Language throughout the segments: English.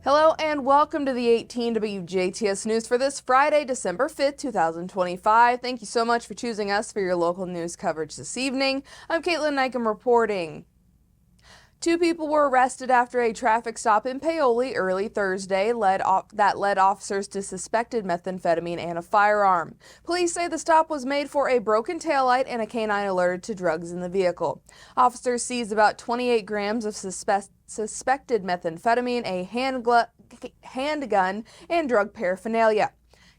Hello and welcome to the 18 WJTS News for this Friday, December 5th, 2025. Thank you so much for choosing us for your local news coverage this evening. I'm Kaitlyn Neukam reporting. Two people were arrested after a traffic stop in Paoli early Thursday that led officers to suspected methamphetamine and a firearm. Police say the stop was made for a broken taillight and a canine alerted to drugs in the vehicle. Officers seized about 28 grams of suspected methamphetamine, a handgun, and drug paraphernalia.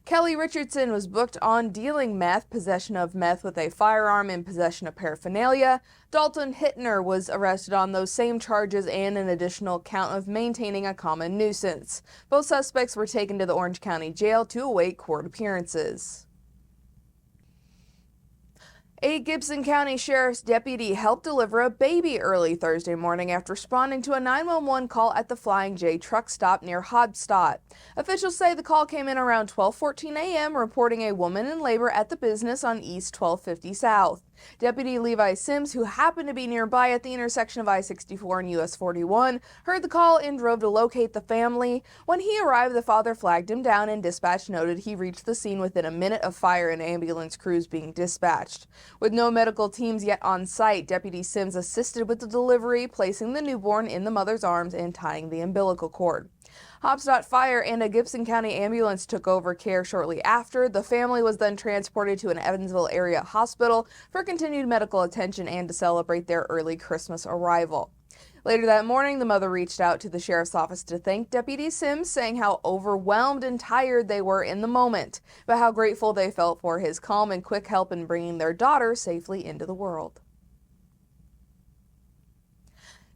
Kelly Richardson was booked on dealing meth, possession of meth with a firearm, and possession of paraphernalia. Dalton Hittner was arrested on those same charges and an additional count of maintaining a common nuisance. Both suspects were taken to the Orange County Jail to await court appearances. A Gibson County Sheriff's deputy helped deliver a baby early Thursday morning after responding to a 911 call at the Flying J truck stop near Hobstadt. Officials say the call came in around 12:14 a.m. reporting a woman in labor at the business on East 1250 South. Deputy Levi Sims, who happened to be nearby at the intersection of I-64 and US 41, heard the call and drove to locate the family. When he arrived, the father flagged him down, and dispatch noted he reached the scene within a minute of fire and ambulance crews being dispatched. With no medical teams yet on site, Deputy Sims assisted with the delivery, placing the newborn in the mother's arms and tying the umbilical cord. Hobstadt Fire and a Gibson County ambulance took over care shortly after. The family was then transported to an Evansville area hospital for continued medical attention and to celebrate their early Christmas arrival. Later that morning, the mother reached out to the sheriff's office to thank Deputy Sims, saying how overwhelmed and tired they were in the moment, but how grateful they felt for his calm and quick help in bringing their daughter safely into the world.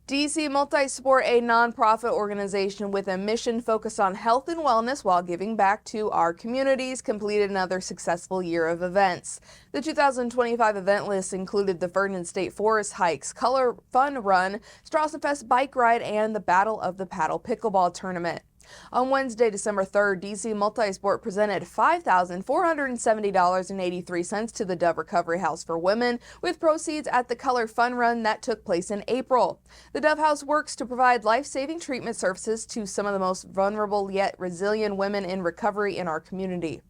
DC Multisport, a nonprofit organization with a mission focused on health and wellness while giving back to our communities, completed another successful year of events. The 2025 event list included the Ferdinand State Forest Hikes, Color Fun Run, Strassenfest Bike Ride, and the Battle of the Paddle Pickleball Tournament. On Wednesday, December 3rd, DC Multisport presented $5,470.83 to the Dove Recovery House for Women, with proceeds at the Color Fun Run that took place in April. The Dove House works to provide life-saving treatment services to some of the most vulnerable yet resilient women in recovery in our community.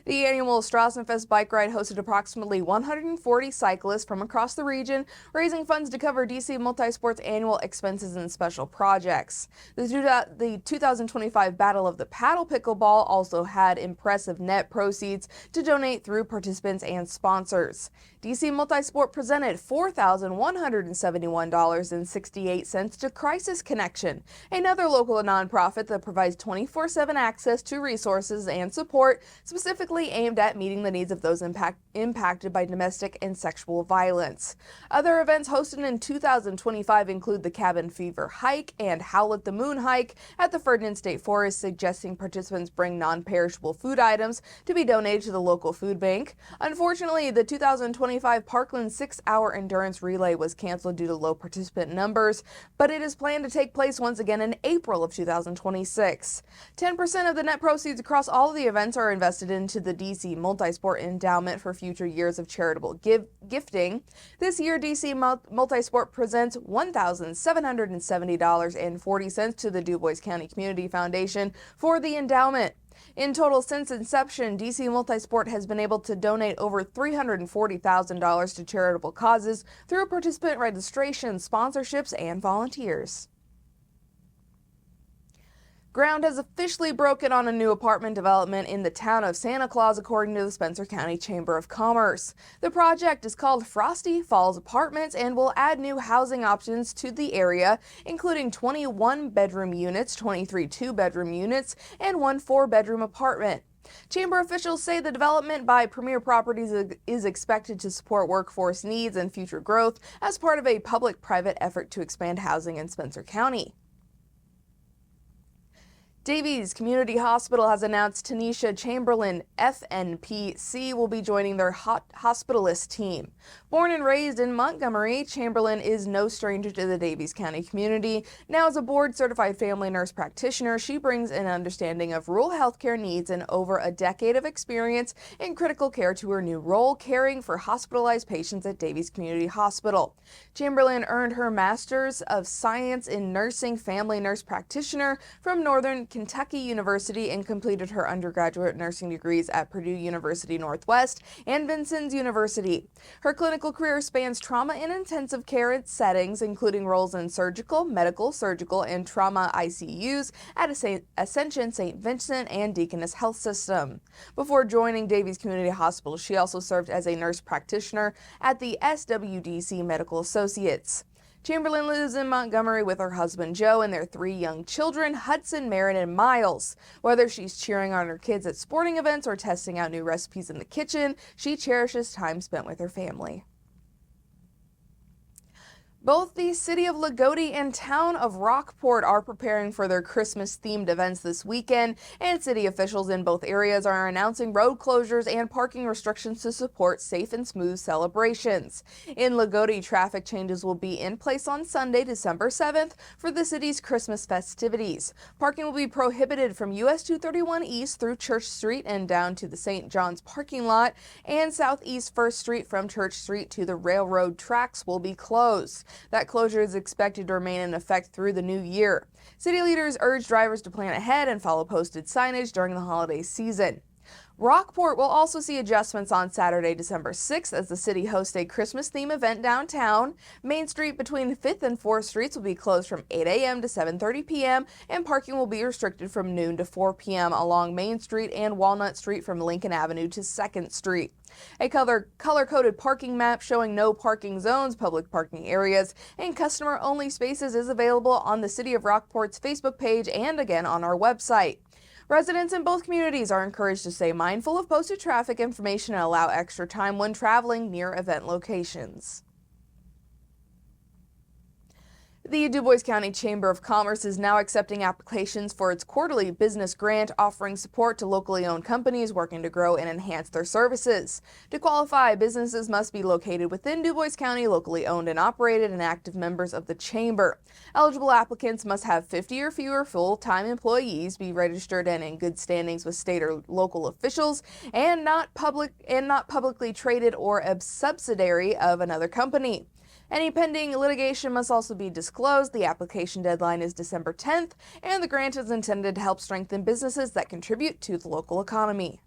The annual Strassenfest bike ride hosted approximately 140 cyclists from across the region, raising funds to cover DC Multisport's annual expenses and special projects. The 2025 Battle of the Paddle Pickleball also had impressive net proceeds to donate through participants and sponsors. DC Multisport presented $4,171.68 to Crisis Connection, another local nonprofit that provides 24/7 access to resources and support specifically aimed at meeting the needs of those impacted by domestic and sexual violence. Other events hosted in 2025 include the Cabin Fever Hike and Howl at the Moon Hike at the Ferdinand State Forest, suggesting participants bring non-perishable food items to be donated to the local food bank. Unfortunately, the 2025 Parkland 6-hour endurance relay was canceled due to low participant numbers, but it is planned to take place once again in April of 2026. 10% of the net proceeds across all of the events are invested into the DC Multisport Endowment for future years of charitable gifting. This year, DC Multisport presents $1,770.40 to the DuBois County Community Foundation for the endowment. In total, since inception, DC Multisport has been able to donate over $340,000 to charitable causes through participant registration, sponsorships, and volunteers. Ground has officially broken on a new apartment development in the town of Santa Claus, according to the Spencer County Chamber of Commerce. The project is called Frosty Falls Apartments and will add new housing options to the area, including 21 bedroom units, 23 two-bedroom units, and one 4-bedroom apartment. Chamber officials say the development by Premier Properties is expected to support workforce needs and future growth as part of a public-private effort to expand housing in Spencer County. Davies Community Hospital has announced Tanisha Chamberlain, FNPC, will be joining their hospitalist team. Born and raised in Montgomery, Chamberlain is no stranger to the Davies County community. Now, as a board-certified family nurse practitioner, she brings an understanding of rural healthcare needs and over a decade of experience in critical care to her new role, caring for hospitalized patients at Davies Community Hospital. Chamberlain earned her Master's of Science in Nursing Family Nurse Practitioner from Northern Kentucky University and completed her undergraduate nursing degrees at Purdue University Northwest and Vincennes University. Her clinical career spans trauma and intensive care settings, including roles in surgical, medical, surgical, and trauma ICUs at Ascension St. Vincent and Deaconess Health System. Before joining Davies Community Hospital, she also served as a nurse practitioner at the SWDC Medical Associates. Chamberlain lives in Montgomery with her husband Joe and their 3 young children, Hudson, Marin, and Miles. Whether she's cheering on her kids at sporting events or testing out new recipes in the kitchen, she cherishes time spent with her family. Both the city of Lagodi and town of Rockport are preparing for their Christmas-themed events this weekend, and city officials in both areas are announcing road closures and parking restrictions to support safe and smooth celebrations. In Lagodi, traffic changes will be in place on Sunday, December 7th for the city's Christmas festivities. Parking will be prohibited from US 231 East through Church Street and down to the St. John's parking lot, and Southeast 1st Street from Church Street to the railroad tracks will be closed. That closure is expected to remain in effect through the new year. City leaders urge drivers to plan ahead and follow posted signage during the holiday season. Rockport will also see adjustments on Saturday, December 6th as the city hosts a Christmas theme event downtown. Main Street between 5th and 4th Streets will be closed from 8 a.m. to 7:30 p.m. and parking will be restricted from noon to 4 p.m. along Main Street and Walnut Street from Lincoln Avenue to 2nd Street. A color-coded parking map showing no parking zones, public parking areas, and customer-only spaces is available on the City of Rockport's Facebook page and again on our website. Residents in both communities are encouraged to stay mindful of posted traffic information and allow extra time when traveling near event locations. The Du Bois County Chamber of Commerce is now accepting applications for its quarterly business grant offering support to locally owned companies working to grow and enhance their services. To qualify, businesses must be located within Du Bois County, locally owned and operated, and active members of the Chamber. Eligible applicants must have 50 or fewer full-time employees, be registered and in good standings with state or local officials, and not publicly traded or a subsidiary of another company. Any pending litigation must also be disclosed. The application deadline is December 10th, and the grant is intended to help strengthen businesses that contribute to the local economy.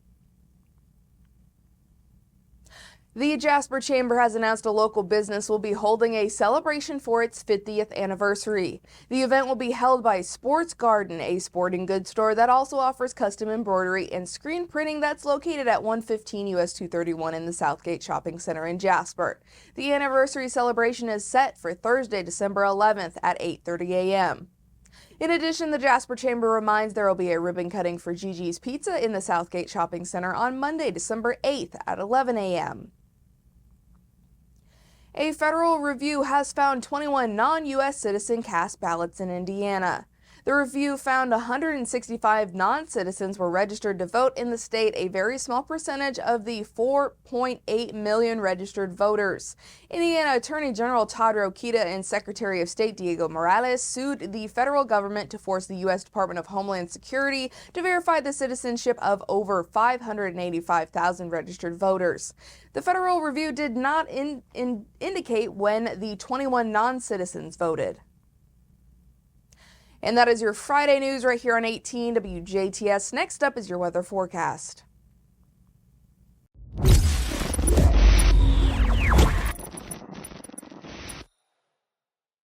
The Jasper Chamber has announced a local business will be holding a celebration for its 50th anniversary. The event will be held by Sports Garden, a sporting goods store that also offers custom embroidery and screen printing that's located at 115 US 231 in the Southgate Shopping Center in Jasper. The anniversary celebration is set for Thursday, December 11th at 8:30 a.m. In addition, the Jasper Chamber reminds there will be a ribbon cutting for Gigi's Pizza in the Southgate Shopping Center on Monday, December 8th at 11 a.m. A federal review has found 21 non-U.S. citizen cast ballots in Indiana. The review found 165 non-citizens were registered to vote in the state, a very small percentage of the 4.8 million registered voters. Indiana Attorney General Todd Rokita and Secretary of State Diego Morales sued the federal government to force the U.S. Department of Homeland Security to verify the citizenship of over 585,000 registered voters. The federal review did not indicate when the 21 non-citizens voted. And that is your Friday news right here on 18 WJTS. Next up is your weather forecast.